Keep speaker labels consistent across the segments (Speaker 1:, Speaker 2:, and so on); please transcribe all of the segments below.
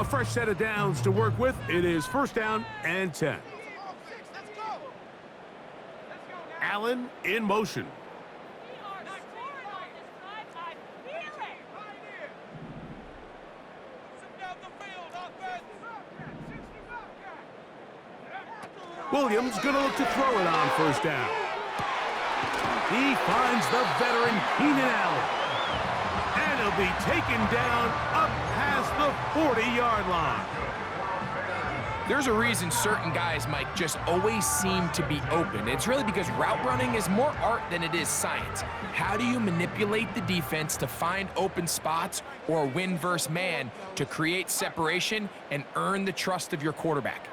Speaker 1: A fresh set of downs to work with. It is first down and 10. Allen in motion. Williams going to look to throw it on first down. He finds the veteran Keenan Allen. And he'll be taken down up past the 40-yard line.
Speaker 2: There's a reason certain guys, Mike, just always seem to be open. It's really because route running is more art than it is science. How do you manipulate the defense to find open spots or win versus man to create separation and earn the trust of your quarterback?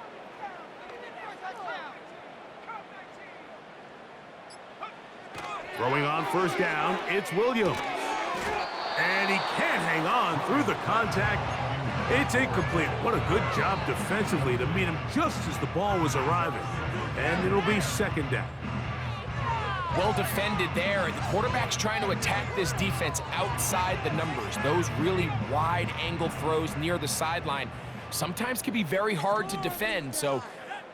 Speaker 1: Throwing on first down, it's Williams. And he can't hang on through the contact. It's incomplete. What a good job defensively to meet him just as the ball was arriving. And it'll be second down.
Speaker 2: Well defended there. The quarterback's trying to attack this defense outside the numbers. Those really wide angle throws near the sideline sometimes can be very hard to defend. So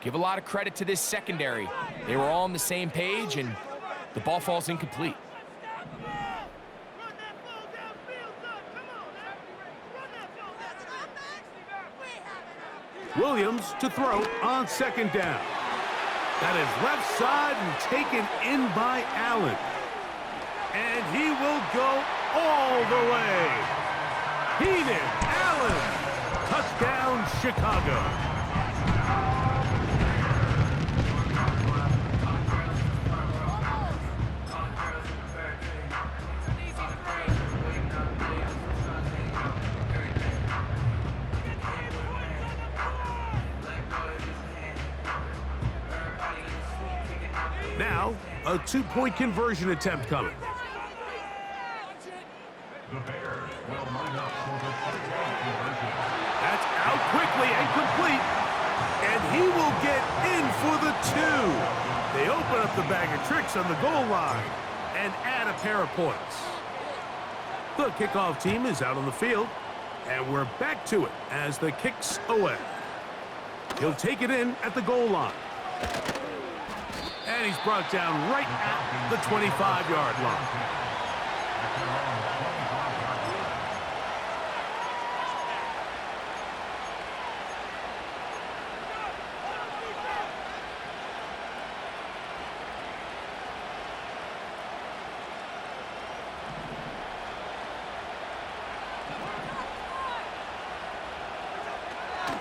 Speaker 2: give a lot of credit to this secondary. They were all on the same page, and the ball falls incomplete.
Speaker 1: Williams to throw on second down. That is left side and taken in by Allen. And he will go all the way. Keenan Allen. Touchdown, Chicago. Now, a two-point conversion attempt coming. That's out quickly and complete. And he will get in for the two. They open up the bag of tricks on the goal line and add a pair of points. The kickoff team is out on the field, and we're back to it as the kick's away. He'll take it in at the goal line. And he's brought down right at the 25-yard line.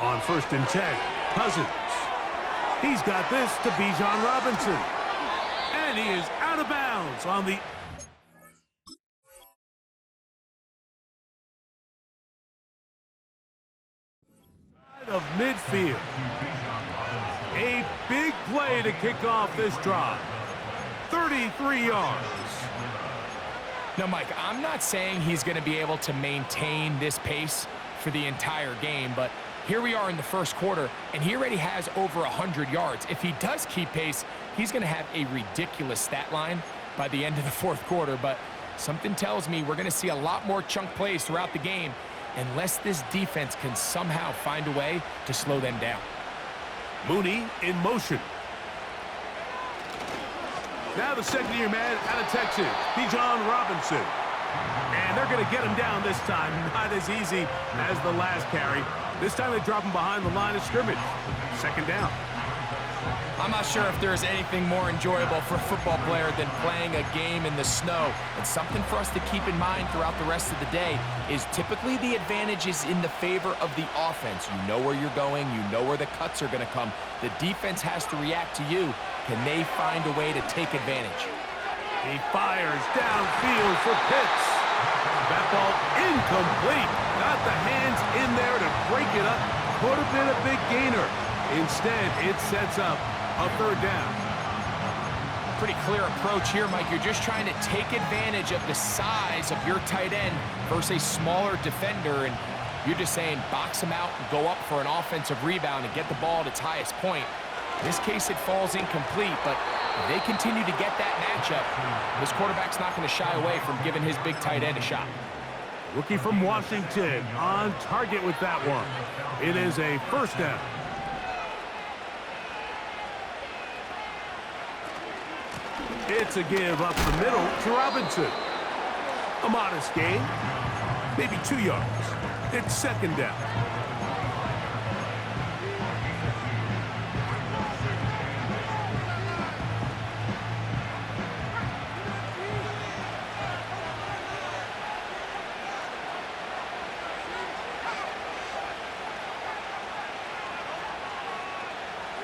Speaker 1: On first and 10, Cousins. He's got this to Bijan Robinson. And he is out of bounds on the side of midfield. A big play to kick off this drive. 33 yards.
Speaker 2: Now, Mike, I'm not saying he's going to be able to maintain this pace for the entire game, but here we are in the first quarter, and he already has over 100 yards. If he does keep pace, he's going to have a ridiculous stat line by the end of the fourth quarter, but something tells me we're going to see a lot more chunk plays throughout the game unless this defense can somehow find a way to slow them down.
Speaker 1: Mooney in motion. Now the second-year man out of Texas, Bijan Robinson. And they're going to get him down this time. Not as easy as the last carry. This time they drop him behind the line of scrimmage. Second down.
Speaker 2: I'm not sure if there's anything more enjoyable for a football player than playing a game in the snow. And something for us to keep in mind throughout the rest of the day is typically the advantage is in the favor of the offense. You know where you're going. You know where the cuts are going to come. The defense has to react to you. Can they find a way to take advantage?
Speaker 1: He fires downfield for Pitts. That ball incomplete. Got the hands in there to break it up. Could have been a big gainer. Instead, it sets up a third down.
Speaker 2: Pretty clear approach here, Mike. You're just trying to take advantage of the size of your tight end versus a smaller defender, and you're just saying box him out and go up for an offensive rebound and get the ball at its highest point. In this case, it falls incomplete, but if they continue to get that matchup, this quarterback's not going to shy away from giving his big tight end a shot.
Speaker 1: Rookie from Washington on target with that one. It is a first down. It's a give up the middle to Robinson. A modest gain, maybe 2 yards. It's second down.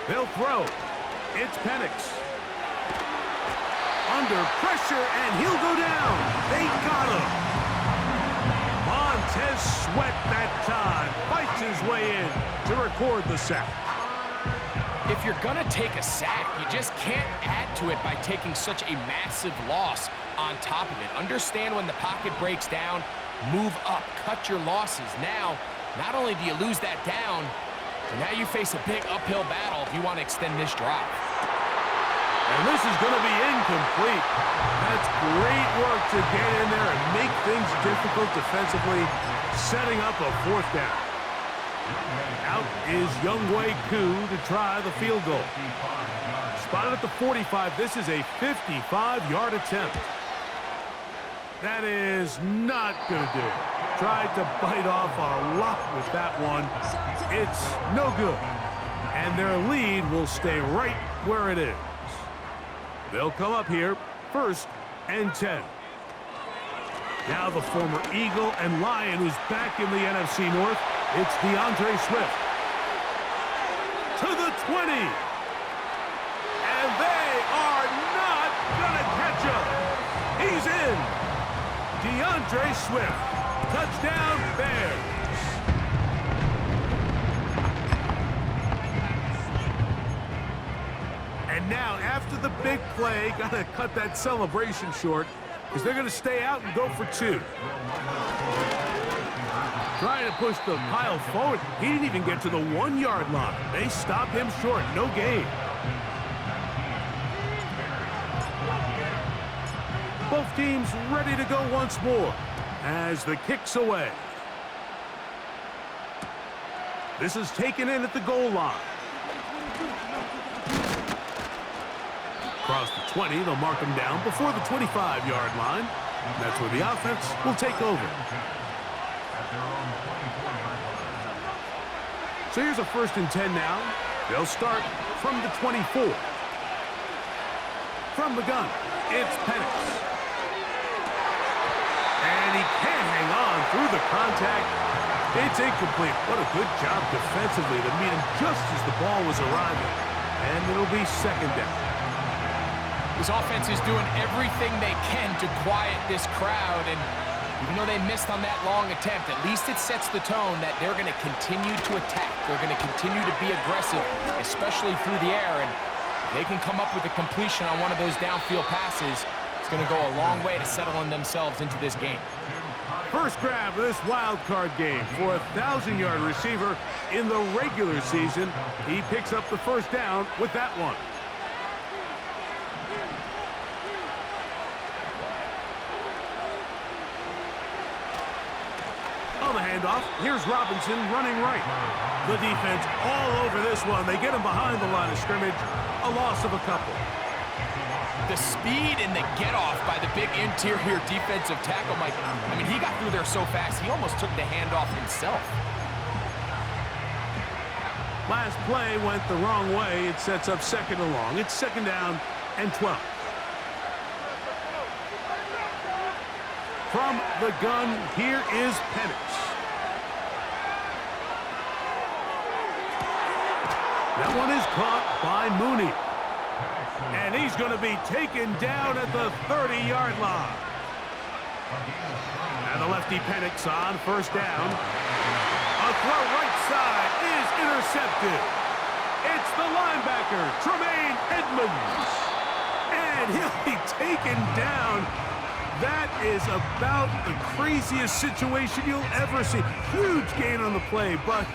Speaker 1: They'll throw. It's Penix. Under pressure, and he'll go down. They got him. Montez Sweat that time fights his way in to record the sack.
Speaker 2: If you're going to take a sack, you just can't add to it by taking such a massive loss on top of it. Understand when the pocket breaks down, move up, cut your losses. Now, not only do you lose that down, but now you face a big uphill battle if you want to extend this drive.
Speaker 1: And this is going to be incomplete. That's great work to get in there and make things difficult defensively, setting up a fourth down. Out is Younghoe Koo to try the field goal. Spotted at the 45. This is a 55-yard attempt. That is not going to do it. Tried to bite off a lot with that one. It's no good. And their lead will stay right where it is. They'll come up here, 1st and 10. Now the former Eagle and Lion who's back in the NFC North. It's DeAndre Swift. To the 20. And they are not going to catch him. He's in. DeAndre Swift. Touchdown, Bears. And now, after the big play, got to cut that celebration short because they're going to stay out and go for 2. Trying to push the pile forward. He didn't even get to the 1-yard line. They stopped him short. No gain. Both teams ready to go once more as the kick's away. This is taken in at the goal line. Across the 20, they'll mark him down before the 25-yard line. That's where the offense will take over. So here's a 1st and 10 now. They'll start from the 24. From the gun, it's Penix. And he can't hang on through the contact. It's incomplete. What a good job defensively to meet him just as the ball was arriving. And it'll be second down.
Speaker 2: This offense is doing everything they can to quiet this crowd, and even though they missed on that long attempt, at least it sets the tone that they're going to continue to attack. They're going to continue to be aggressive, especially through the air, and if they can come up with a completion on one of those downfield passes, it's going to go a long way to settling themselves into this game.
Speaker 1: First grab of this wild card game for a 1,000-yard receiver in the regular season. He picks up the first down with that one. On the handoff, here's Robinson running right. The defense all over this one. They get him behind the line of scrimmage. A loss of a couple.
Speaker 2: The speed and the get-off by the big interior defensive tackle, Mike. I mean, he got through there so fast, he almost took the handoff himself.
Speaker 1: Last play went the wrong way. It sets up second and long. It's second down and 12. From the gun, here is Penix. That one is caught by Mooney. And he's going to be taken down at the 30-yard line. And the lefty Penix on first down. A throw right side is intercepted. It's the linebacker, Tremaine Edmonds. And he'll be taken down. That is about the craziest situation you'll ever see. Huge gain on the play, but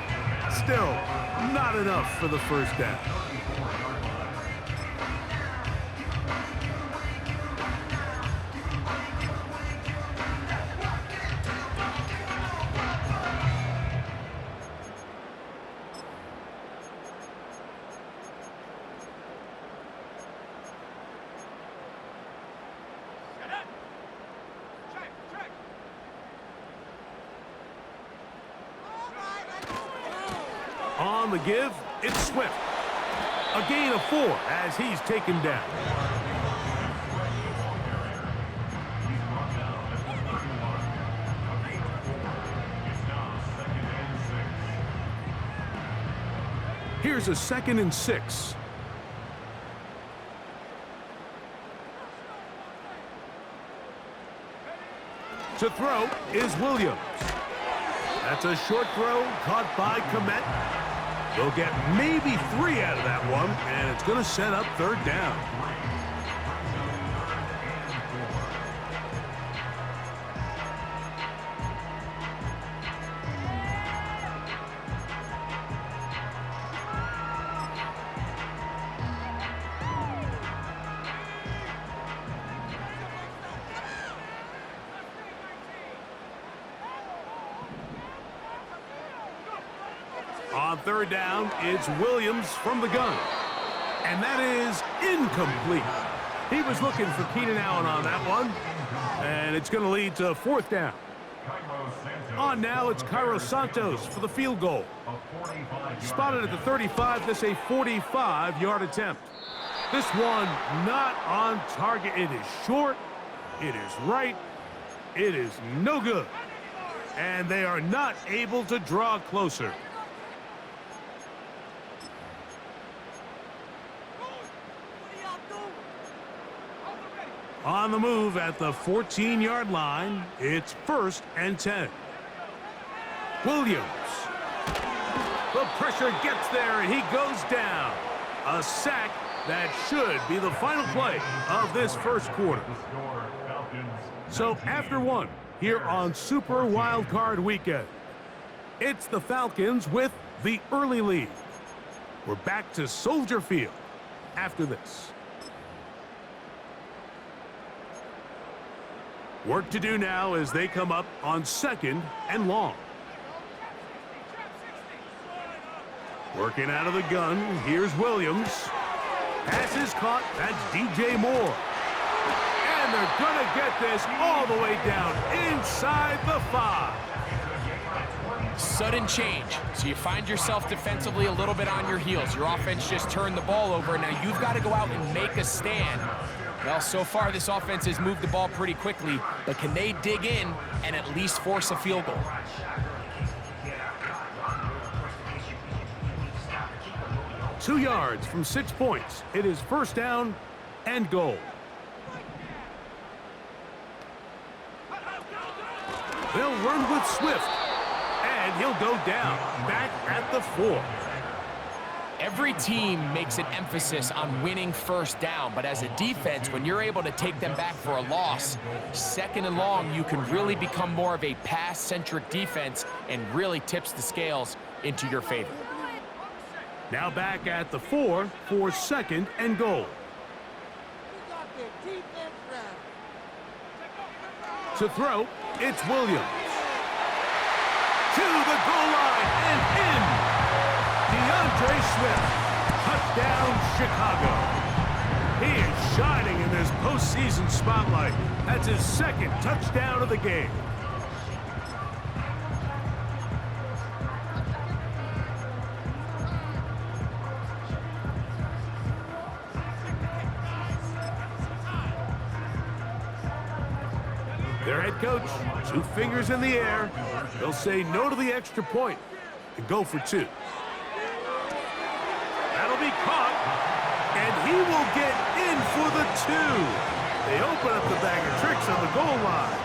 Speaker 1: still not enough for the first down. the give. It's Swift. A gain of 4 as he's taken down. Here's a 2nd and 6. To throw is Williams. That's a short throw caught by Komet. They'll get maybe 3 out of that one, and it's going to set up 3rd down. On 3rd down, it's Williams from the gun. And that is incomplete. He was looking for Keenan Allen on that one. And it's going to lead to 4th down. On now, it's Cairo Santos for the field goal. Spotted at the 35, this a 45-yard attempt. This one not on target. It is short. It is right. It is no good. And they are not able to draw closer. On the move at the 14-yard line, it's 1st and 10. Williams. The pressure gets there, and he goes down. A sack that should be the final play of this 1st quarter. So after 1 here on Super Wild Card Weekend, it's the Falcons with the early lead. We're back to Soldier Field after this. Work to do now as they come up on 2nd and long. Working out of the gun, here's Williams. Pass is caught, that's DJ Moore. And they're going to get this all the way down inside the 5.
Speaker 2: Sudden change. So you find yourself defensively a little bit on your heels. Your offense just turned the ball over. Now you've got to go out and make a stand. Well, so far this offense has moved the ball pretty quickly, but can they dig in and at least force a field goal?
Speaker 1: Two yards from 6 points. It is 1st down and goal. They'll run with Swift, and he'll go down back at the 4.
Speaker 2: Every team makes an emphasis on winning 1st down, but as a defense, when you're able to take them back for a loss, 2nd and long, you can really become more of a pass-centric defense and really tips the scales into your favor.
Speaker 1: Now back at the 4 for 2nd and goal. To throw, it's Williams. To the goal line and in. DeAndre Swift, touchdown Chicago. He is shining in this postseason spotlight. That's his 2nd touchdown of the game. Their head coach, 2 fingers in the air. They'll say no to the extra point and go for 2. That'll be caught, and he will get in for the 2. They open up the bag of tricks on the goal line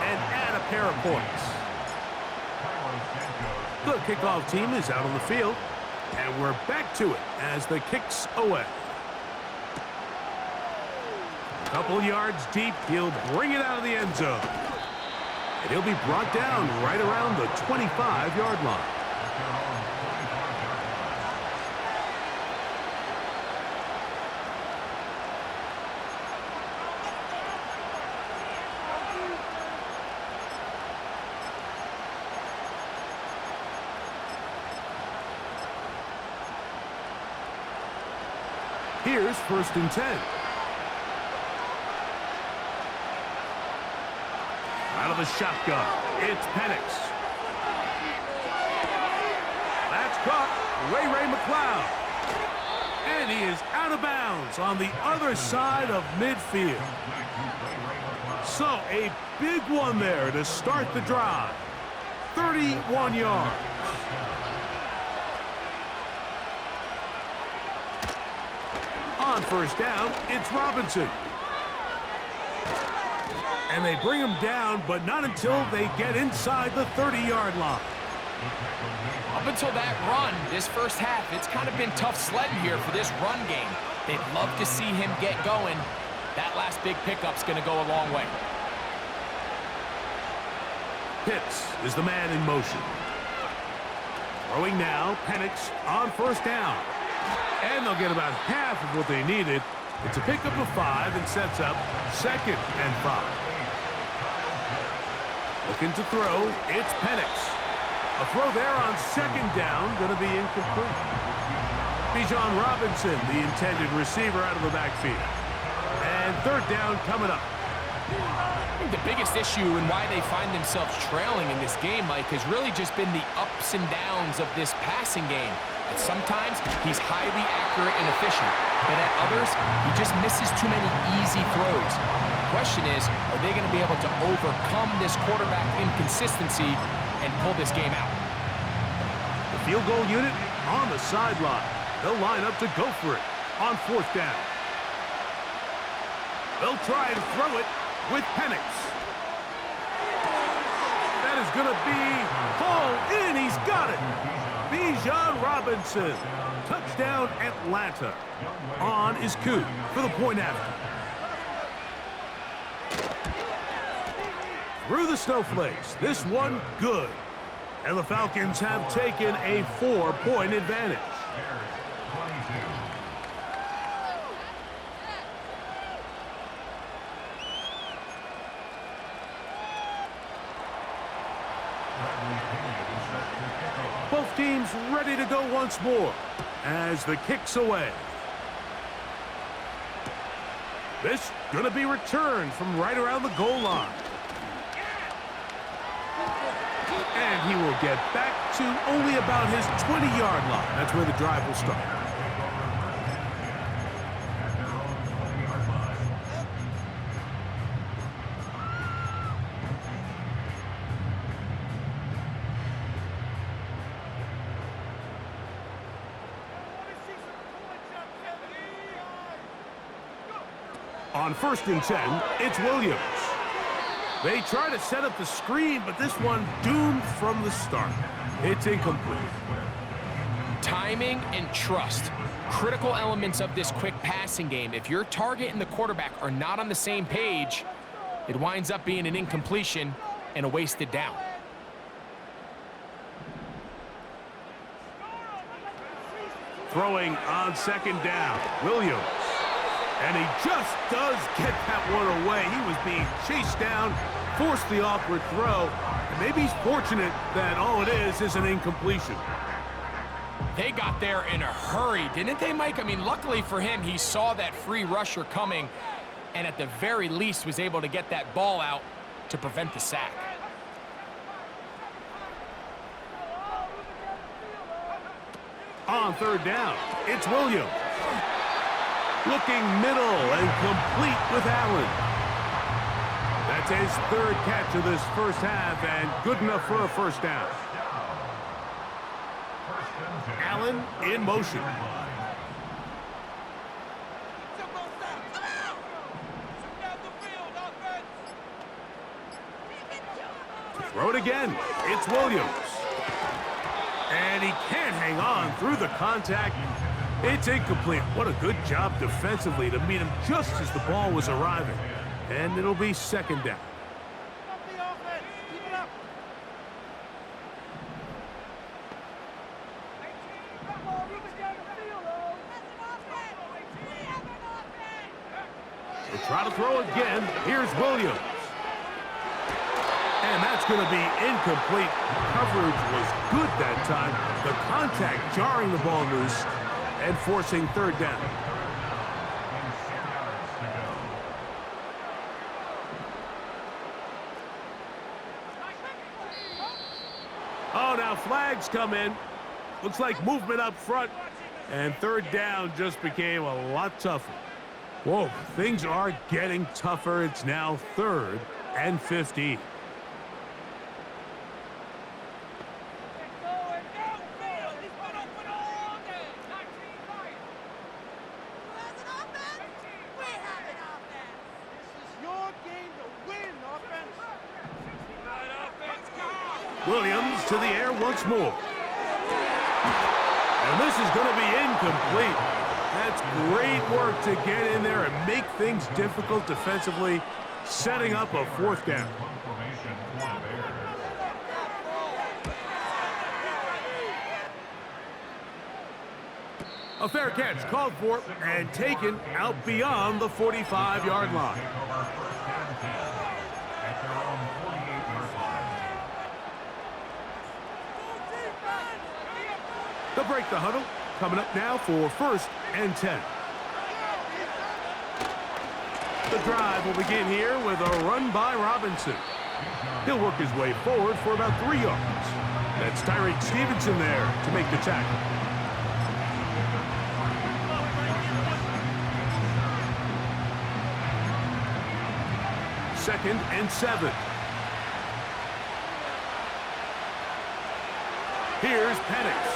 Speaker 1: and add a pair of points. The kickoff team is out on the field, and we're back to it as the kick's away. A couple yards deep, he'll bring it out of the end zone. And he'll be brought down right around the 25-yard line. Here's 1st and 10. Out of the shotgun, it's Penix. That's caught. Ray McLeod. And he is out of bounds on the other side of midfield. So a big one there to start the drive. 31 yards. On first down, it's Robinson. And they bring him down, but not until they get inside the 30-yard line.
Speaker 2: Up until that run, this first half, it's kind of been tough sledding here for this run game. They'd love to see him get going. That last big pickup's going to go a long way.
Speaker 1: Pitts is the man in motion. Throwing now, Penix on first down. And they'll get about half of what they needed. It's a pickup of 5 and sets up 2nd and 5. Looking to throw, it's Penix. A throw there on 2nd down, going to be incomplete. Bijan Robinson, the intended receiver, out of the backfield. And 3rd down coming up.
Speaker 2: I think the biggest issue and why they find themselves trailing in this game, Mike, has really just been the ups and downs of this passing game. And sometimes he's highly accurate and efficient, but at others, he just misses too many easy throws. The question is, are they going to be able to overcome this quarterback inconsistency and pull this game out?
Speaker 1: The field goal unit on the sideline. They'll line up to go for it on 4th down. They'll try and throw it with Penix. That is going to be hauled in. He's got it. Bijan Robinson. Touchdown, Atlanta. On is Coop for the point after. Through the snowflakes. This one good. And the Falcons have taken a 4-point advantage. Both teams ready to go once more as the kick's away. This going to be returned from right around the goal line. And he will get back to only about his 20-yard line. That's where the drive will start. On 1st and 10, it's Williams. They try to set up the screen, but this one doomed from the start. It's incomplete.
Speaker 2: Timing and trust, critical elements of this quick passing game. If your target and the quarterback are not on the same page, it winds up being an incompletion and a wasted down.
Speaker 1: Throwing on 2nd down, Williams. And he just does get that one away. He was being chased down, forced the awkward throw. And maybe he's fortunate that all it is an incompletion.
Speaker 2: They got there in a hurry, didn't they, Mike? I mean, luckily for him, he saw that free rusher coming and at the very least was able to get that ball out to prevent the sack.
Speaker 1: On 3rd down, it's Williams. Looking middle and complete with Allen. That's his 3rd catch of this first half and good enough for a 1st down. Allen in motion. Throw it again. It's Williams. And he can't hang on through the contact. It's incomplete. What a good job defensively to meet him just as the ball was arriving. And it'll be 2nd down. They'll try to throw again. Here's Williams. And that's going to be incomplete. Coverage was good that time. The contact jarring the ball loose and forcing 3rd down. Oh, now flags come in. Looks like movement up front, and third down just became a lot tougher. Whoa, things are getting tougher. It's now 3rd and 15. Williams to the air once more. And this is going to be incomplete. That's great work to get in there and make things difficult defensively, setting up a 4th down. A fair catch called for and taken out beyond the 45-yard line. They'll break the huddle. Coming up now for 1st and 10. The drive will begin here with a run by Robinson. He'll work his way forward for about 3 yards. That's Tyreek Stevenson there to make the tackle. Second and 7. Here's Penix.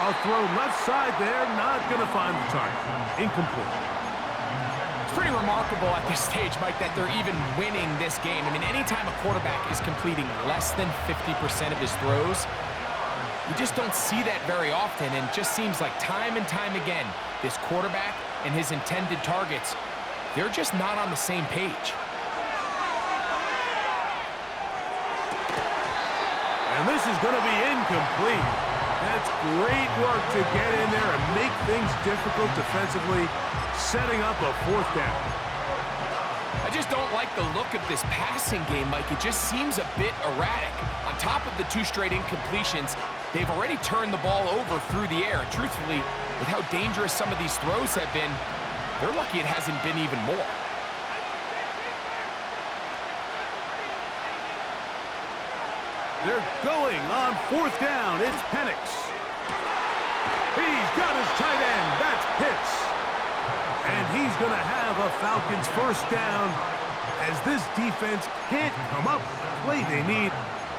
Speaker 1: A throw left side there, not going to find the target. Incomplete.
Speaker 2: It's pretty remarkable at this stage, Mike, that they're even winning this game. I mean, anytime a quarterback is completing less than 50% of his throws, you just don't see that very often, and it just seems like time and time again, this quarterback and his intended targets, they're just not on the same page.
Speaker 1: And this is going to be incomplete. That's great work to get in there and make things difficult defensively, setting up a 4th down.
Speaker 2: I just don't like the look of this passing game, Mike. It just seems a bit erratic. On top of the 2 straight incompletions, they've already turned the ball over through the air. And truthfully, with how dangerous some of these throws have been, they're lucky it hasn't been even more.
Speaker 1: They're going on 4th down. It's Penix. He's got his tight end. That's Pitts. And he's going to have a Falcons 1st down as this defense can't come up with the play they need.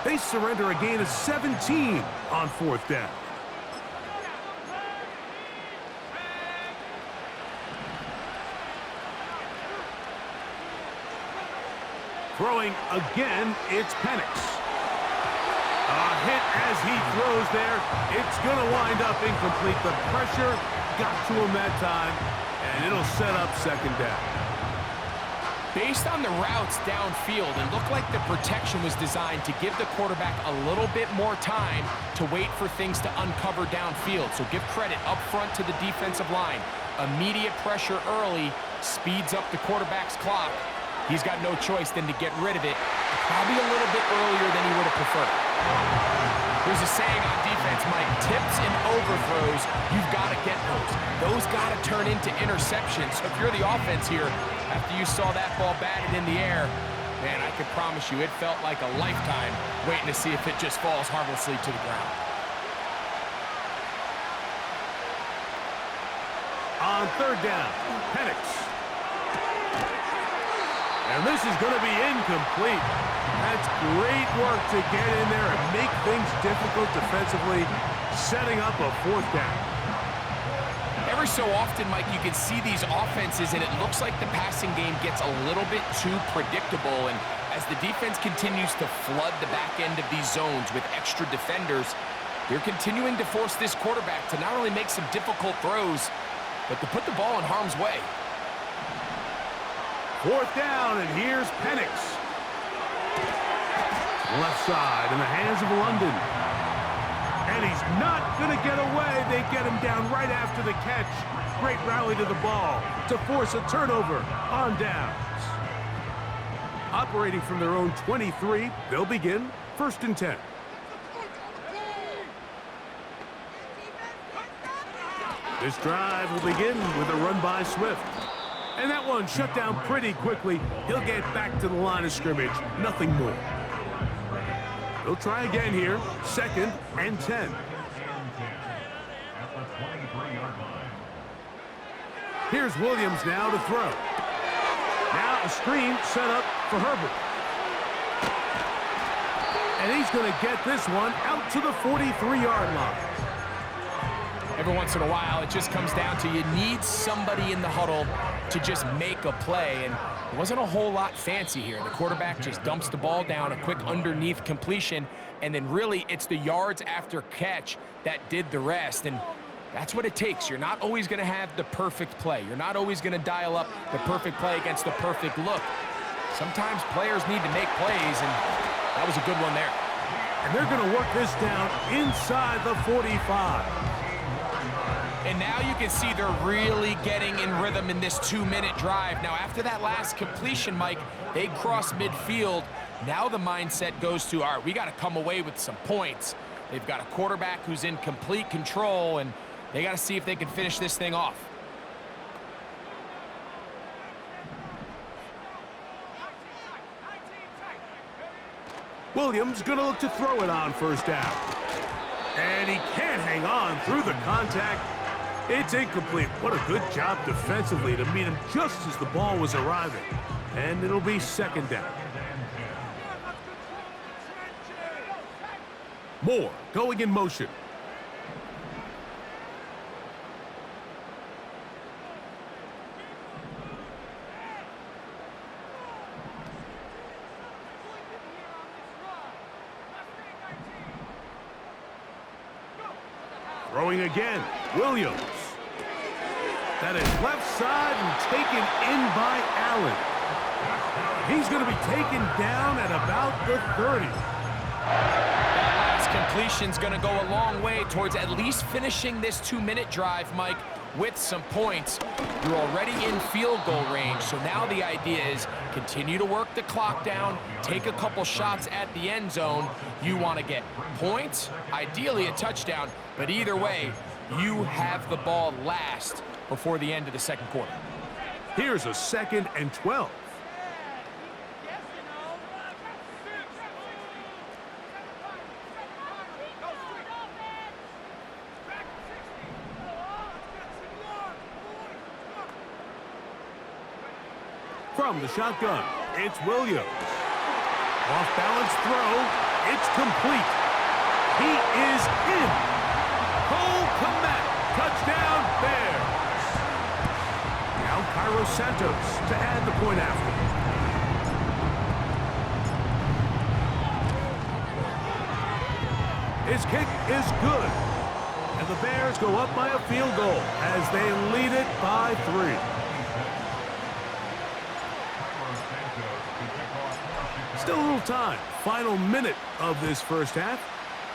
Speaker 1: They surrender a gain of 17 on 4th down. Throwing again, it's Penix. A hit as he throws there. It's going to wind up incomplete. The pressure got to him that time, and it'll set up 2nd down.
Speaker 2: Based on the routes downfield, it looked like the protection was designed to give the quarterback a little bit more time to wait for things to uncover downfield. So give credit up front to the defensive line. Immediate pressure early speeds up the quarterback's clock. He's got no choice than to get rid of it, probably a little bit earlier than he would have preferred. There's a saying on defense, Mike, tips and overthrows, you've got to get those. Those got to turn into interceptions. So if you're the offense here, after you saw that ball batted in the air, man, I can promise you it felt like a lifetime waiting to see if it just falls harmlessly to the ground.
Speaker 1: On 3rd down, Penix. And this is going to be incomplete. That's great work to get in there and make things difficult defensively, setting up a 4th down.
Speaker 2: Every so often, Mike, you can see these offenses, and it looks like the passing game gets a little bit too predictable. And as the defense continues to flood the back end of these zones with extra defenders, they're continuing to force this quarterback to not only make some difficult throws, but to put the ball in harm's way.
Speaker 1: 4th down, and here's Penix. Left side in the hands of London. And he's not going to get away. They get him down right after the catch. Great rally to the ball to force a turnover on downs. Operating from their own 23, they'll begin 1st and 10. This drive will begin with a run by Swift. And that one shut down pretty quickly. He'll get back to the line of scrimmage. Nothing more. He'll try again here. 2nd and 10. Here's Williams now to throw. Now a screen set up for Herbert. And he's going to get this one out to the 43-yard line.
Speaker 2: Every once in a while, it just comes down to you need somebody in the huddle to just make a play. And it wasn't a whole lot fancy here. The quarterback just dumps the ball down, a quick underneath completion, and then really it's the yards after catch that did the rest. And that's what it takes. You're not always going to have the perfect play. You're not always going to dial up the perfect play against the perfect look. Sometimes players need to make plays, and that was a good one there.
Speaker 1: And they're going to work this down inside the 45.
Speaker 2: And now you can see they're really getting in rhythm in this 2-minute drive. Now, after that last completion, Mike, they cross midfield. Now the mindset goes to, all right, we got to come away with some points. They've got a quarterback who's in complete control, and they got to see if they can finish this thing off.
Speaker 1: Williams going to look to throw it on 1st down. And he can't hang on through the contact. It's incomplete. What a good job defensively to meet him just as the ball was arriving. And it'll be 2nd down. Moore going in motion. Throwing again, Williams. That is left side and taken in by Allen. He's going to be taken down at about the 30.
Speaker 2: That last completion's going to go a long way towards at least finishing this 2-minute drive, Mike, with some points. You're already in field goal range, so now the idea is continue to work the clock down, take a couple shots at the end zone. You want to get points, ideally a touchdown, but either way, you have the ball last before the end of the 2nd quarter.
Speaker 1: Here's a 2nd and 12. From the shotgun, it's Williams. Off-balance throw. It's complete. He is in. Cole Kmet. Touchdown, Bears. Now Cairo Santos to add the point after. His kick is good. And the Bears go up by a field goal as they lead it by 3. Still a little time. Final minute of this 1st half.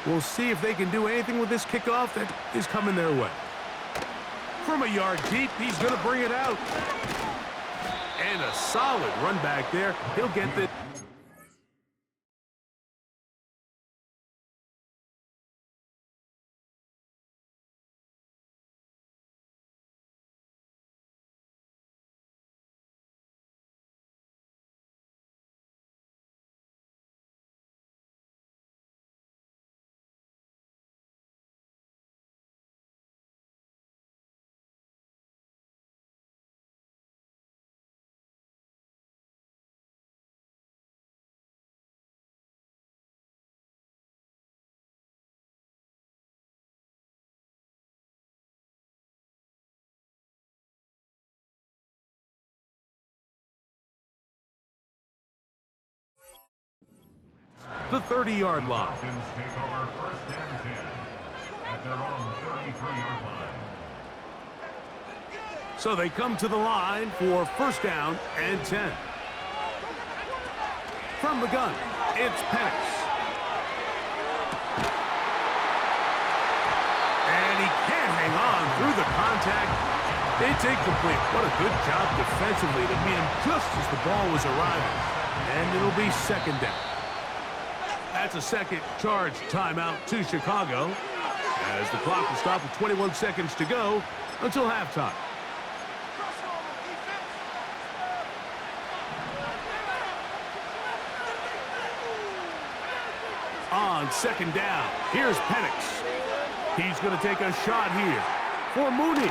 Speaker 1: We'll see if they can do anything with this kickoff that is coming their way. From a yard deep, he's going to bring it out. And a solid run back there. He'll get the... the 30-yard line. So they come to the line for 1st down and 10. From the gun, it's Penix. And he can't hang on through the contact. It's incomplete. What a good job defensively to meet him just as the ball was arriving. And it'll be 2nd down. That's a 2nd charge timeout to Chicago as the clock will stop with 21 seconds to go until halftime. on second down. Here's Penix. He's going to take a shot here for Mooney.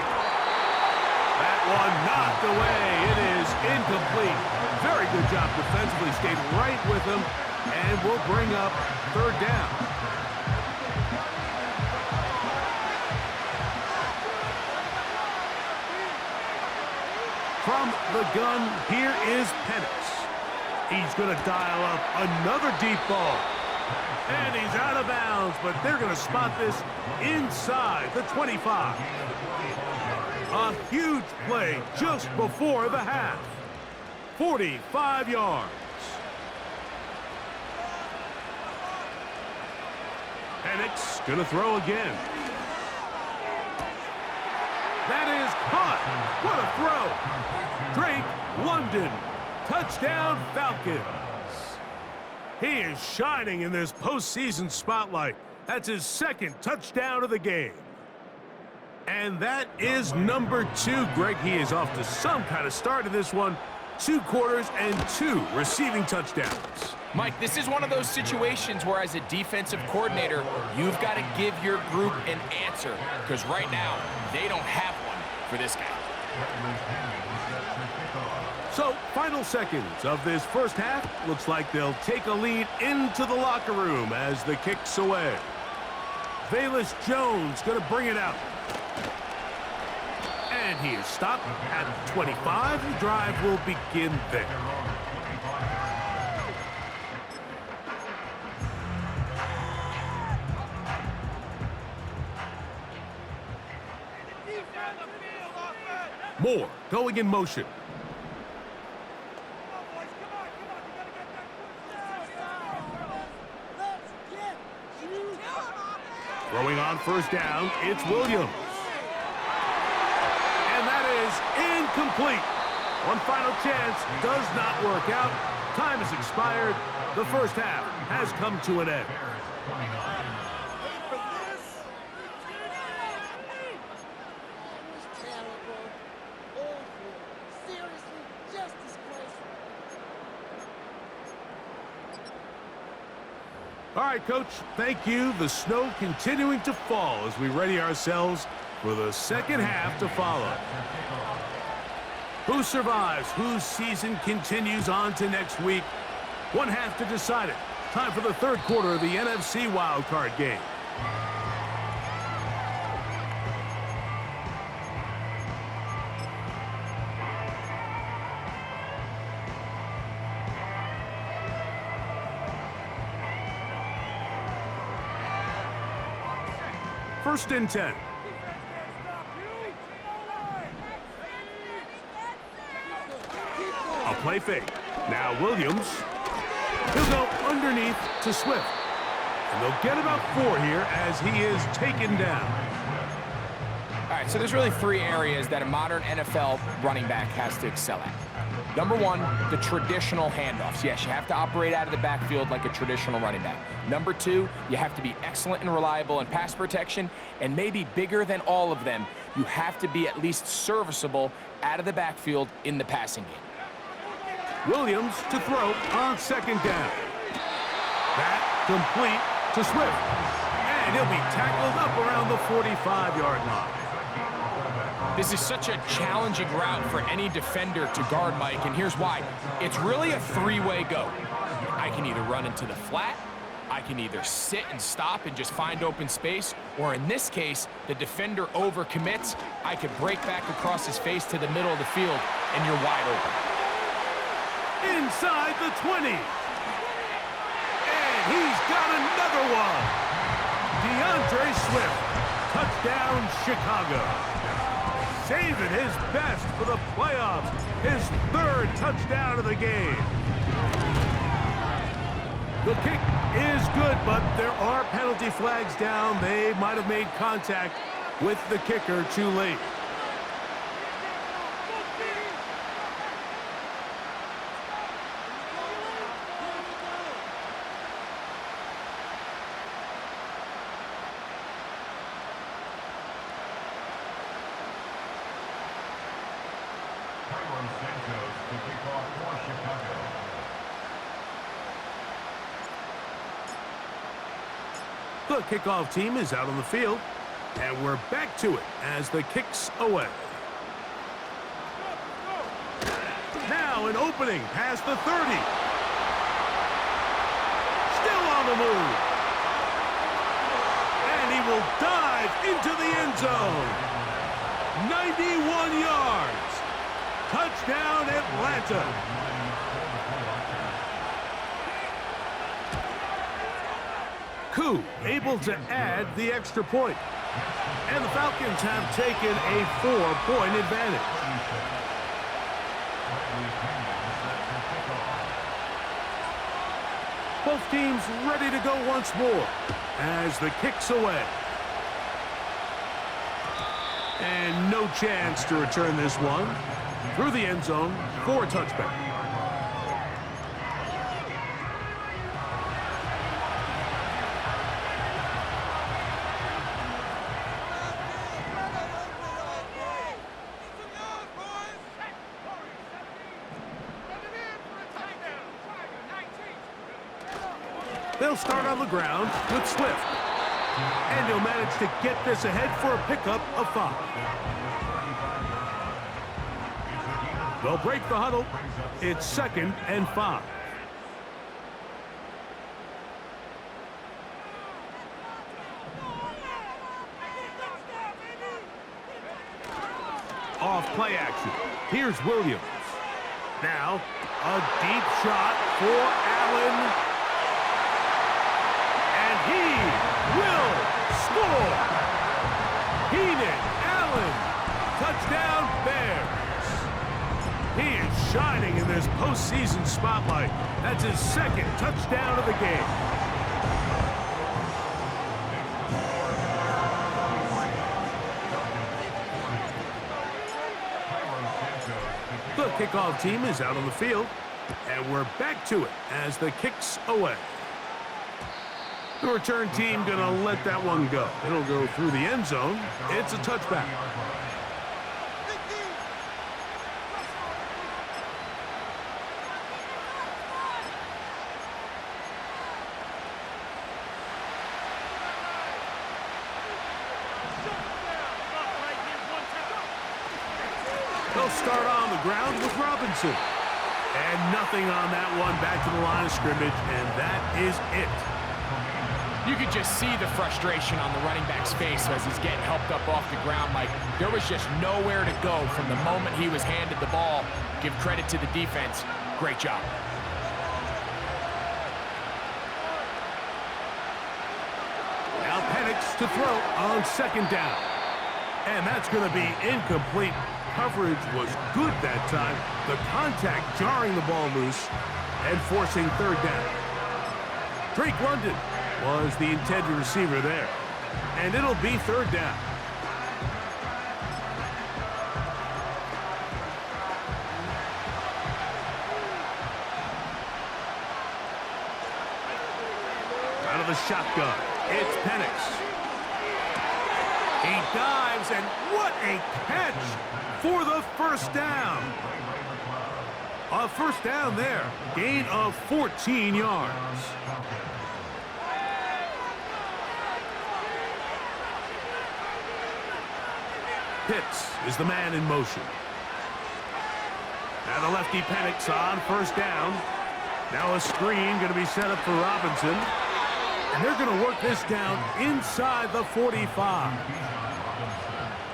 Speaker 1: That one knocked away. It is incomplete. Very good job defensively. Stayed right with him, and will bring up third down. From the gun, here is Penix. He's going to dial up another deep ball. And he's out of bounds, but they're going to spot this inside the 25. A huge play just before the half. 45 yards. Penix going to throw again. That is caught. What a throw. Drake London. Touchdown Falcons. He is shining in this postseason spotlight. That's his second touchdown of the game. And that is number 2. Greg, he is off to some kind of start in this one. 2 quarters and 2 receiving touchdowns.
Speaker 2: Mike, this is one of those situations where as a defensive coordinator, you've got to give your group an answer, because right now, they don't have one for this guy.
Speaker 1: So, final seconds of this first half. Looks like they'll take a lead into the locker room as the kick's away. Velus Jones going to bring it out. And he is stopped at 25. The drive will begin there. Moore going in motion. Throwing on first down, it's Williams. And that is incomplete. One final chance does not work out. Time has expired. The first half has come to an end. All right, Coach, thank you. The snow continuing to fall as we ready ourselves for the second half to follow. Who survives? Whose season continues on to next week? One half to decide it. Time for the third quarter of the NFC wildcard game. First and 10. A play fake. Now Williams. He'll go underneath to Swift. And they'll get about 4 here as he is taken down.
Speaker 2: All right, so there's really 3 areas that a modern NFL running back has to excel at. Number 1, the traditional handoffs. Yes, you have to operate out of the backfield like a traditional running back. Number 2, you have to be excellent and reliable in pass protection, and maybe bigger than all of them, you have to be at least serviceable out of the backfield in the passing game.
Speaker 1: Williams to throw on second down. That complete to Swift. And he'll be tackled up around the 45-yard line.
Speaker 2: This is such a challenging route for any defender to guard, Mike, and here's why. It's really a 3-way go. I can either run into the flat, I can either sit and stop and just find open space, or in this case, the defender overcommits. I could break back across his face to the middle of the field, and you're wide open.
Speaker 1: Inside the 20. And he's got another one. DeAndre Swift. Touchdown, Chicago. Saving his best for the playoffs. His 3rd touchdown of the game. The kick is good, but there are penalty flags down. They might have made contact with the kicker too late. The kickoff team is out on the field, and we're back to it as the kick's away. Now an opening past the 30. Still on the move. And he will dive into the end zone. 91 yards. Touchdown, Atlanta. Koo able to add the extra point. And the Falcons have taken a 4-point advantage. Both teams ready to go once more as the kick's away. And no chance to return this one. Through the end zone for a touchback. They'll start on the ground with Swift. And he'll manage to get this ahead for a pickup of 5. They'll break the huddle. It's 2nd and 5. Off play action. Here's Williams. Now, a deep shot for Allen. And he will score. Keenan Allen. Touchdown, Bears. He is shining in this postseason spotlight. That's his 2nd touchdown of the game. The kickoff team is out on the field, and we're back to it as the kick's away. The return team gonna let that one go. It'll go through the end zone. It's a touchback. They'll start on the ground with Robinson. And nothing on that one. Back to the line of scrimmage, and that is it.
Speaker 2: You could just see the frustration on the running back's face as he's getting helped up off the ground, Mike. There was just nowhere to go from the moment he was handed the ball. Give credit to the defense. Great job.
Speaker 1: Now Penix to throw on 2nd down. And that's going to be incomplete. Coverage was good that time. The contact jarring the ball loose and forcing 3rd down. Drake London was the intended receiver there. And it'll be 3rd down. Out of the shotgun, it's Penix. He dives, and what a catch for the 1st down. A 1st down there, gain of 14 yards. Pitts is the man in motion. Now the lefty Penix on 1st down. Now a screen going to be set up for Robinson. And they're going to work this down inside the 45.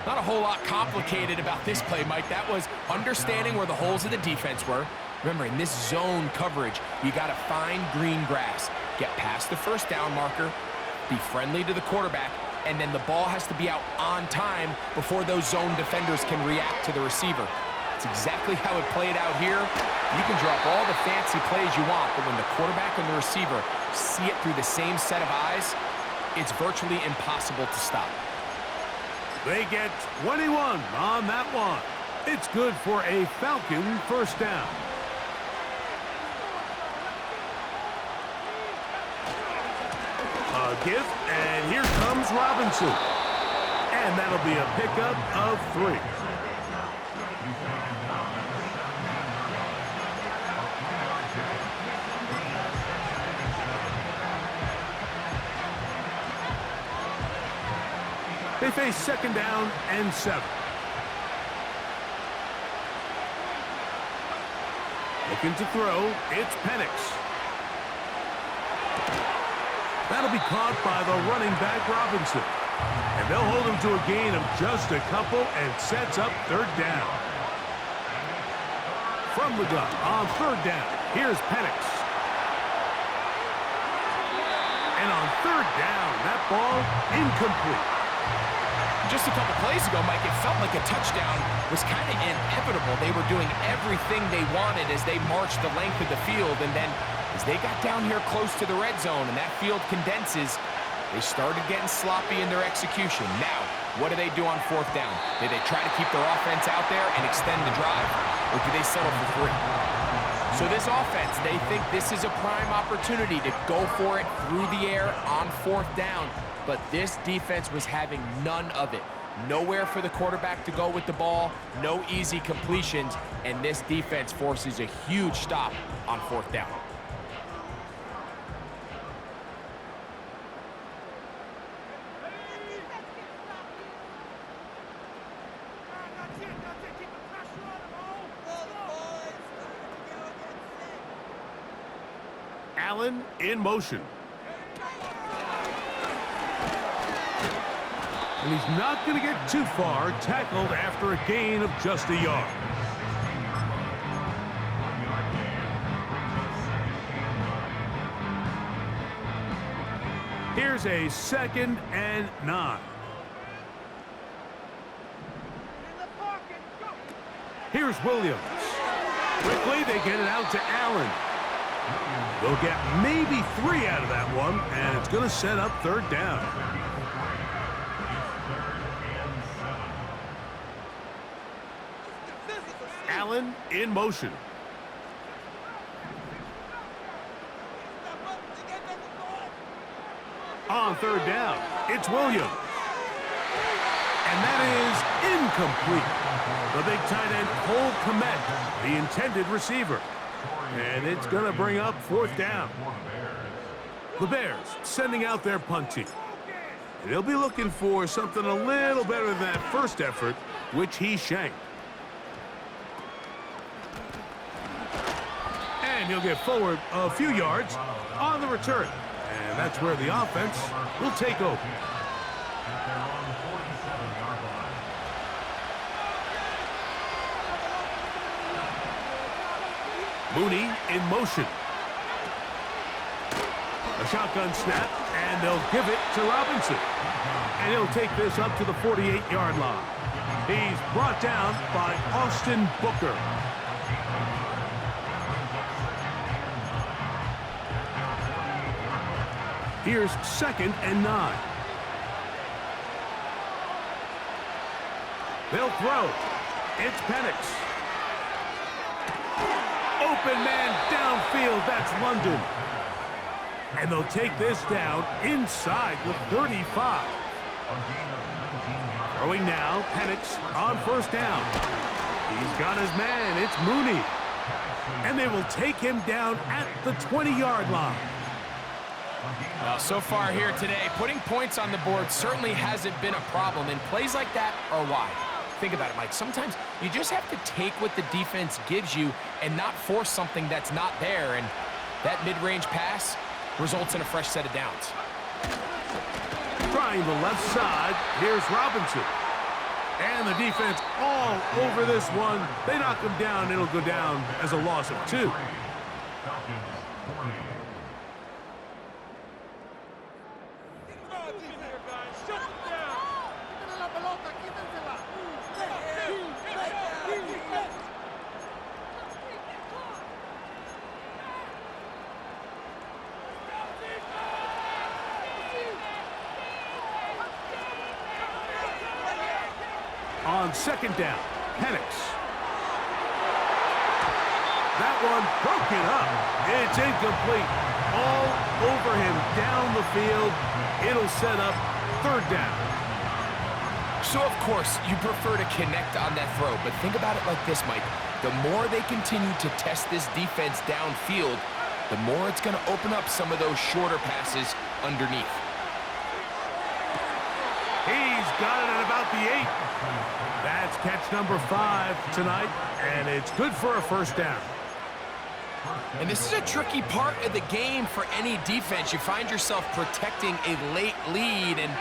Speaker 2: Not a whole lot complicated about this play, Mike. That was understanding where the holes of the defense were. Remember, in this zone coverage, you got to find green grass. Get past the 1st down marker, be friendly to the quarterback, and then the ball has to be out on time before those zone defenders can react to the receiver. It's exactly how it played out here. You can drop all the fancy plays you want, but when the quarterback and the receiver see it through the same set of eyes, it's virtually impossible to stop.
Speaker 1: They get 21 on that one. It's good for a Falcon 1st down. A give, and here comes Robinson. And that'll be a pickup of 3. They face second down and 7. Looking to throw, it's Penix. That'll be caught by the running back Robinson. And they'll hold him to a gain of just a couple and sets up third down. From the gun on third down, here's Penix. And on third down, that ball incomplete.
Speaker 2: Just a couple plays ago, Mike, it felt like a touchdown was kind of inevitable. They were doing everything they wanted as they marched the length of the field, and then as they got down here close to the red zone and that field condenses, they started getting sloppy in their execution. Now, what do they do on fourth down? Do they try to keep their offense out there and extend the drive, or do they settle for 3? So this offense, they think this is a prime opportunity to go for it through the air on fourth down. But this defense was having none of it. Nowhere for the quarterback to go with the ball, no easy completions, and this defense forces a huge stop on fourth down.
Speaker 1: Allen in motion. And he's not going to get too far, tackled after a gain of just a yard. Here's a 2nd and 9. Here's Williams. Quickly, they get it out to Allen. They'll get maybe 3 out of that one, and it's going to set up third down. Allen in motion. On third down, it's Williams. And that is incomplete. The big tight end, Cole Kmet, the intended receiver. And it's going to bring up fourth down. The Bears sending out their punt team. And they'll be looking for something a little better than that first effort, which he shanked. And he'll get forward a few yards on the return. And that's where the offense will take over. Mooney in motion. A shotgun snap, and they'll give it to Robinson. And he'll take this up to the 48-yard line. He's brought down by Austin Booker. Here's 2nd and 9. They'll throw. It's Penix. Open man downfield. That's London. And they'll take this down inside the 35. Throwing now, Penix on first down. He's got his man. It's Mooney. And they will take him down at the 20-yard line.
Speaker 2: Well, so far here today, putting points on the board certainly hasn't been a problem, and plays like that are why. Think about it, Mike. Sometimes you just have to take what the defense gives you and not force something that's not there, and that mid-range pass results in a fresh set of downs.
Speaker 1: Trying the left side, here's Robinson. And the defense all over this one. They knock him down, it'll go down as a loss of 2. On second down, Penix. That one broken up. It's incomplete. All over him down the field. It'll set up third down.
Speaker 2: So, of course, you prefer to connect on that throw, but think about it like this, Mike. The more they continue to test this defense downfield, the more it's going to open up some of those shorter passes underneath.
Speaker 1: He's got it at about the 8. That's catch number 5 tonight, and it's good for a first down.
Speaker 2: And this is a tricky part of the game for any defense. You find yourself protecting a late lead, and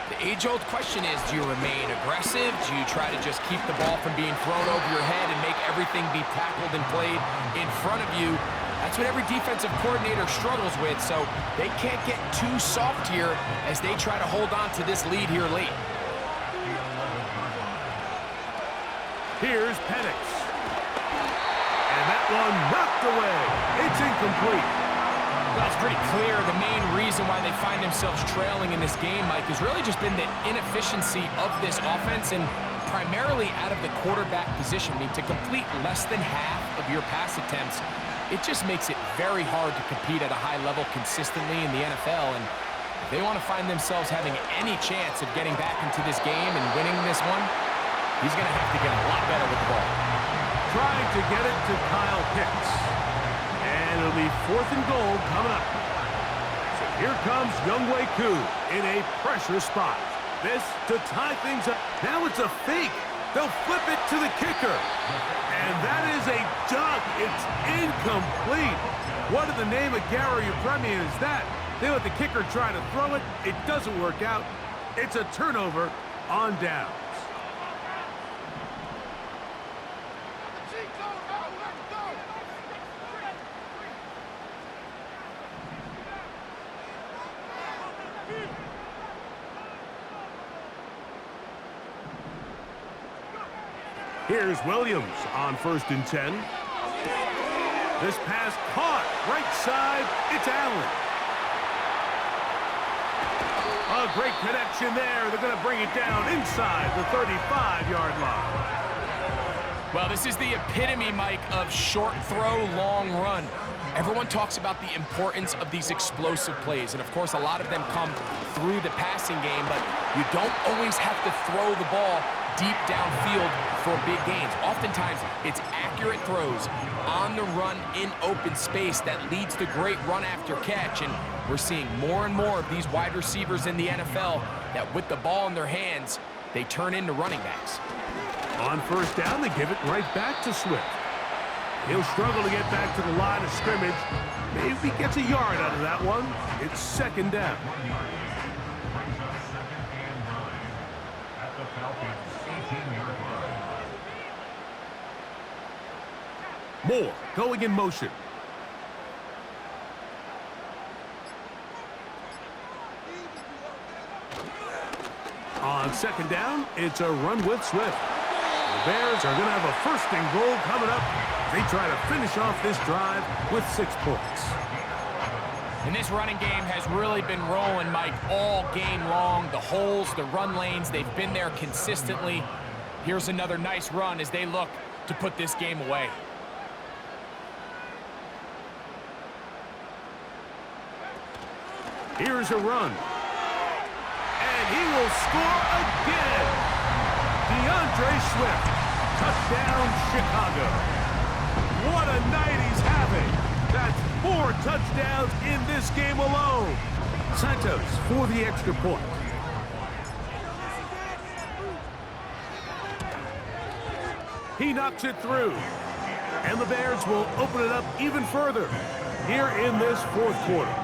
Speaker 2: the age-old question is, do you remain aggressive? Do you try to just keep the ball from being thrown over your head and make everything be tackled and played in front of you? That's what every defensive coordinator struggles with, so they can't get too soft here as they try to hold on to this lead here late.
Speaker 1: Here's Penix. And that one knocked away. It's incomplete.
Speaker 2: Well, it's pretty clear the main reason why they find themselves trailing in this game, Mike, has really just been the inefficiency of this offense and primarily out of the quarterback position. I mean, to complete less than half of your pass attempts, it just makes it very hard to compete at a high level consistently in the NFL. And if they want to find themselves having any chance of getting back into this game and winning this one, he's going to have to get a lot better with the ball.
Speaker 1: Trying to get it to Kyle Pitts. And it'll be 4th and goal coming up. So here comes Younghoe Koo in a pressure spot. This to tie things up. Now it's a fake. They'll flip it to the kicker. And that is a dunk. It's incomplete. What in the name of Gary Premier is that? They let the kicker try to throw it. It doesn't work out. It's a turnover on downs. Here's Williams on 1st and 10. This pass caught. Right side, it's Allen. A great connection there. They're going to bring it down inside the 35-yard line.
Speaker 2: Well, this is the epitome, Mike, of short throw, long run. Everyone talks about the importance of these explosive plays, and of course a lot of them come through the passing game, but you don't always have to throw the ball deep downfield for big gains. Oftentimes, it's accurate throws on the run in open space that leads to great run after catch, and we're seeing more and more of these wide receivers in the NFL that with the ball in their hands, they turn into running backs.
Speaker 1: On 1st down, they give it right back to Swift. He'll struggle to get back to the line of scrimmage. Maybe gets a yard out of that one. It's 2nd down. Moore going in motion. On 2nd down, it's a run with Swift. The Bears are going to have a 1st and goal coming up. They try to finish off this drive with 6 points.
Speaker 2: And this running game has really been rolling, Mike, all game long. The holes, the run lanes, they've been there consistently. Here's another nice run as they look to put this game away.
Speaker 1: Here's a run. And he will score again. DeAndre Swift. Touchdown, Chicago. What a night he's having. That's 4 touchdowns in this game alone. Santos for the extra point. He knocks it through. And the Bears will open it up even further here in this 4th quarter.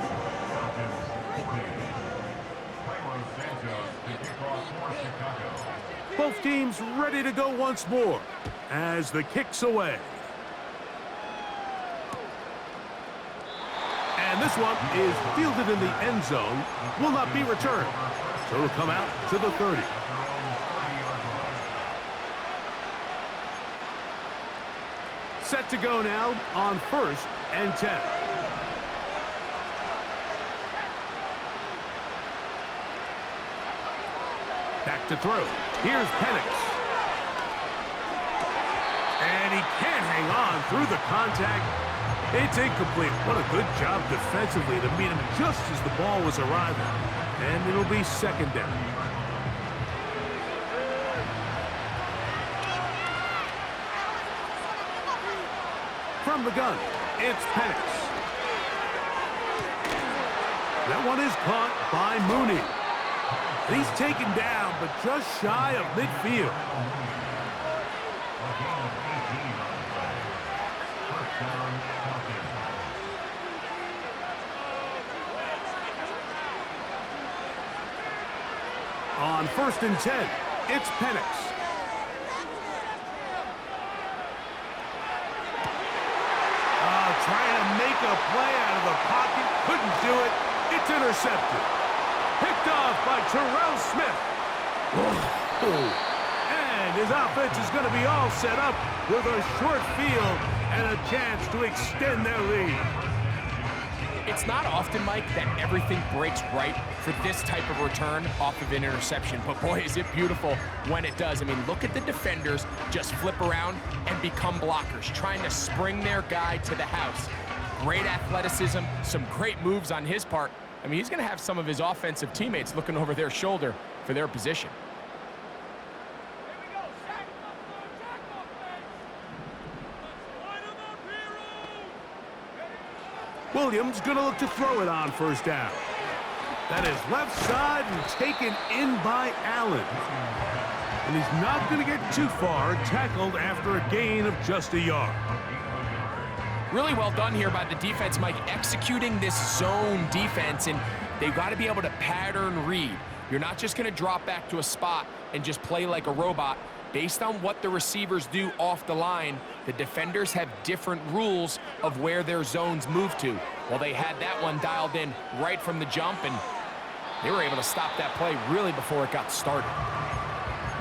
Speaker 1: Both teams ready to go once more as the kick's away. And this one is fielded in the end zone, will not be returned. So it'll come out to the 30. Set to go now on 1st and 10. Back to throw. Here's Penix. And he can't hang on through the contact. It's incomplete. What a good job defensively to meet him just as the ball was arriving. And it'll be 2nd down. From the gun, it's Penix. That one is caught by Mooney. And he's taken down, but just shy of midfield. On 1st and 10, it's Penix. Trying to make a play out of the pocket. Couldn't do it. It's intercepted. Picked off by Terrell Smith. And his offense is going to be all set up with a short field and a chance to extend their lead.
Speaker 2: It's not often, Mike, that everything breaks right for this type of return off of an interception. But, boy, is it beautiful when it does. I mean, look at the defenders just flip around and become blockers, trying to spring their guy to the house. Great athleticism, some great moves on his part. I mean, he's going to have some of his offensive teammates looking over their shoulder for their position.
Speaker 1: Williams going to look to throw it on 1st down. That is left side and taken in by Allen. And he's not going to get too far, tackled after a gain of just a yard.
Speaker 2: Really well done here by the defense, Mike, executing this zone defense, and they've got to be able to pattern read. You're not just going to drop back to a spot and just play like a robot. Based on what the receivers do off the line, the defenders have different rules of where their zones move to. Well, they had that one dialed in right from the jump, and they were able to stop that play really before it got started.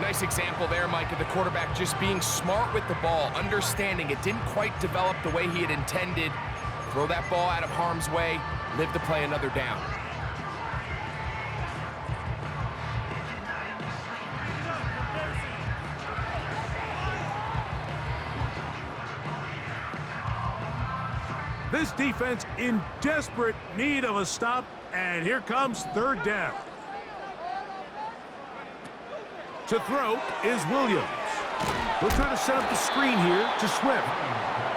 Speaker 2: Nice example there, Mike, of the quarterback just being smart with the ball, understanding it didn't quite develop the way he had intended. Throw that ball out of harm's way, live to play another down.
Speaker 1: This defense in desperate need of a stop, and here comes 3rd down. To throw is Williams. He'll try to set up the screen here to Swift.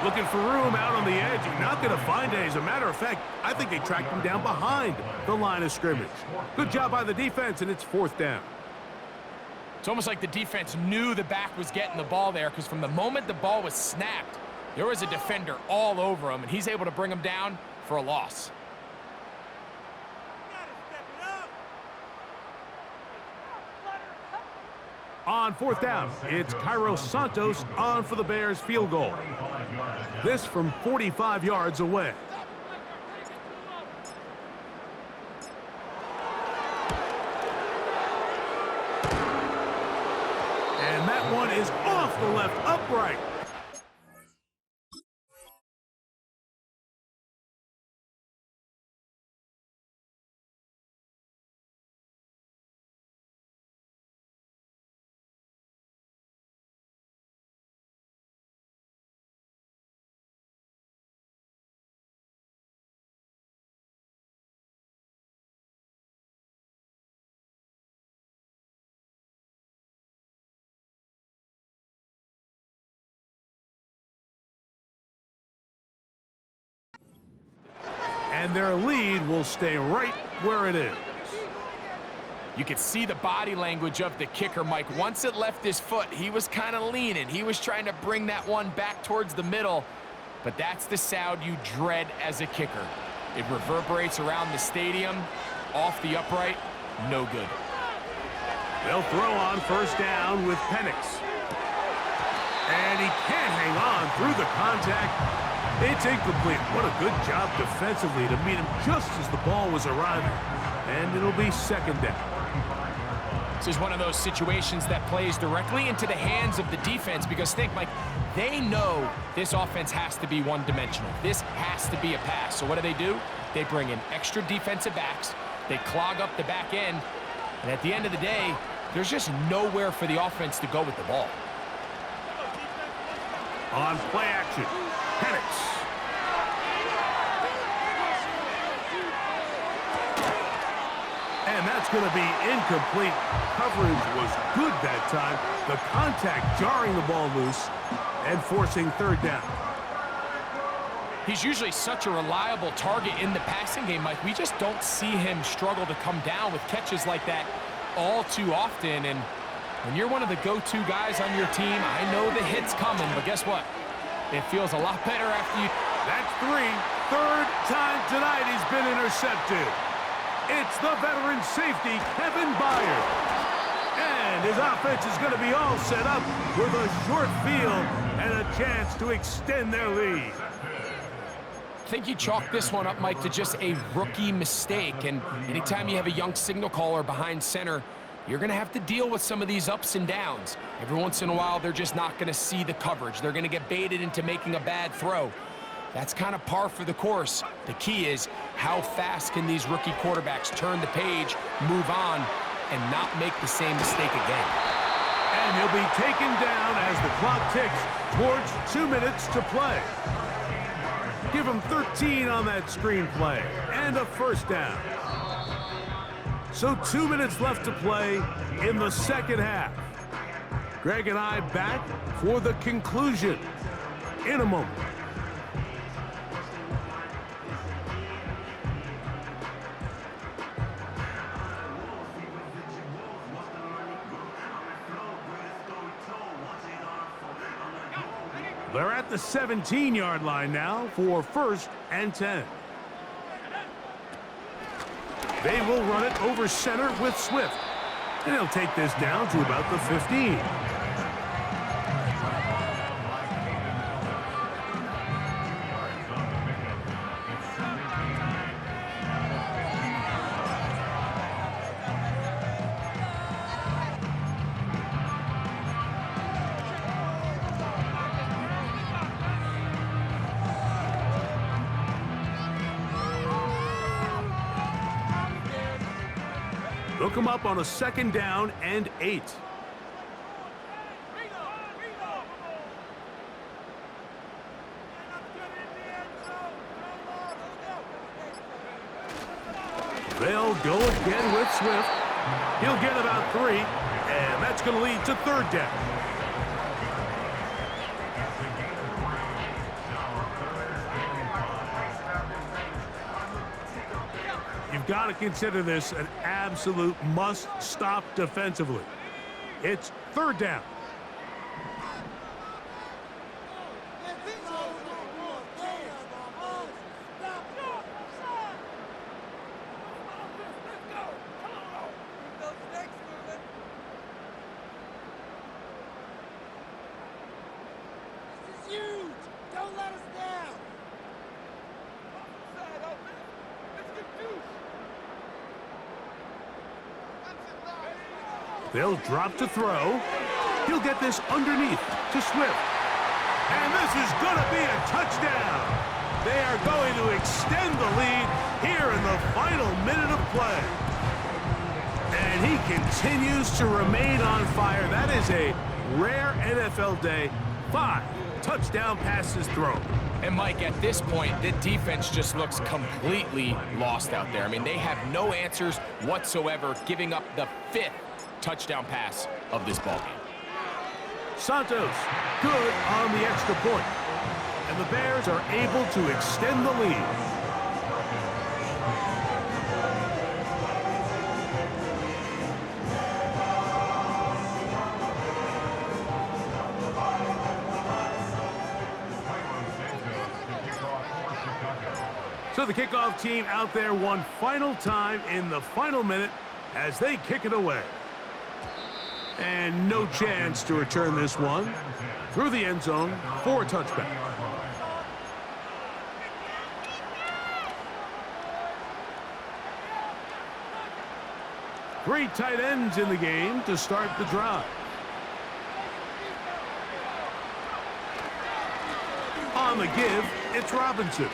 Speaker 1: Looking for room out on the edge. He's not going to find it. As a matter of fact, I think they tracked him down behind the line of scrimmage. Good job by the defense, and it's 4th down.
Speaker 2: It's almost like the defense knew the back was getting the ball there, because from the moment the ball was snapped, there was a defender all over him, and he's able to bring him down for a loss.
Speaker 1: On 4th down, it's Cairo Santos on for the Bears field goal. This from 45 yards away. And that one is off the left upright. And their lead will stay right where it is.
Speaker 2: You could see the body language of the kicker, Mike. Once it left his foot, he was kind of leaning. He was trying to bring that one back towards the middle. But that's the sound you dread as a kicker. It reverberates around the stadium, off the upright, no good.
Speaker 1: They'll throw on 1st down with Penix. And he can't hang on through the contact. It's incomplete. What a good job defensively to meet him just as the ball was arriving. And it'll be 2nd down.
Speaker 2: This is one of those situations that plays directly into the hands of the defense, because think, Mike, they know this offense has to be one-dimensional. This has to be a pass. So what do? They bring in extra defensive backs. They clog up the back end. And at the end of the day, there's just nowhere for the offense to go with the ball.
Speaker 1: On play action, Penix. And that's going to be incomplete. Coverage was good that time. The contact jarring the ball loose and forcing 3rd down.
Speaker 2: He's usually such a reliable target in the passing game, Mike. We just don't see him struggle to come down with catches like that all too often. And when you're one of the go-to guys on your team, I know the hit's coming, but guess what? It feels a lot better after you...
Speaker 1: That's three. Third time tonight he's been intercepted. It's the veteran safety, Kevin Byard. And his offense is going to be all set up with a short field and a chance to extend their lead.
Speaker 2: I think you chalk this one up, Mike, to just a rookie mistake. And anytime you have a young signal caller behind center, you're going to have to deal with some of these ups and downs. Every once in a while, they're just not going to see the coverage. They're going to get baited into making a bad throw. That's kind of par for the course. The key is how fast can these rookie quarterbacks turn the page, move on, and not make the same mistake again.
Speaker 1: And he'll be taken down as the clock ticks towards 2 minutes to play. Give him 13 on that screenplay and a first down. So 2 minutes left to play in the second half. Greg and I back for the conclusion in a moment. They're at the 17-yard line now for 1st and 10. They will run it over center with Swift. And he'll take this down to about the 15. They'll come up on a 2nd down and 8. They'll go again with Swift. He'll get about 3, and that's going to lead to 3rd down. You've got to consider this an absolute must-stop defensively. It's 3rd down.
Speaker 3: This is huge! Don't let us down!
Speaker 1: They'll drop to throw. He'll get this underneath to Swift. And this is going to be a touchdown. They are going to extend the lead here in the final minute of play. And he continues to remain on fire. That is a rare NFL day. 5 touchdown passes thrown.
Speaker 2: And, Mike, at this point, the defense just looks completely lost out there. I mean, they have no answers whatsoever, giving up the 5th touchdown pass of this ballgame.
Speaker 1: Santos, good on the extra point. And the Bears are able to extend the lead. So the kickoff team out there one final time in the final minute as they kick it away. And no chance to return this one through the end zone for a touchback. Three tight ends in the game to start the drive. On the give, it's Robinson.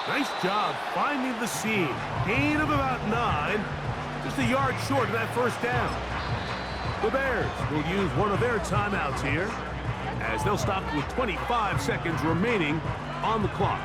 Speaker 1: Nice job finding the seam. Gain of about 9. Just a yard short of that first down. The Bears will use one of their timeouts here as they'll stop with 25 seconds remaining on the clock.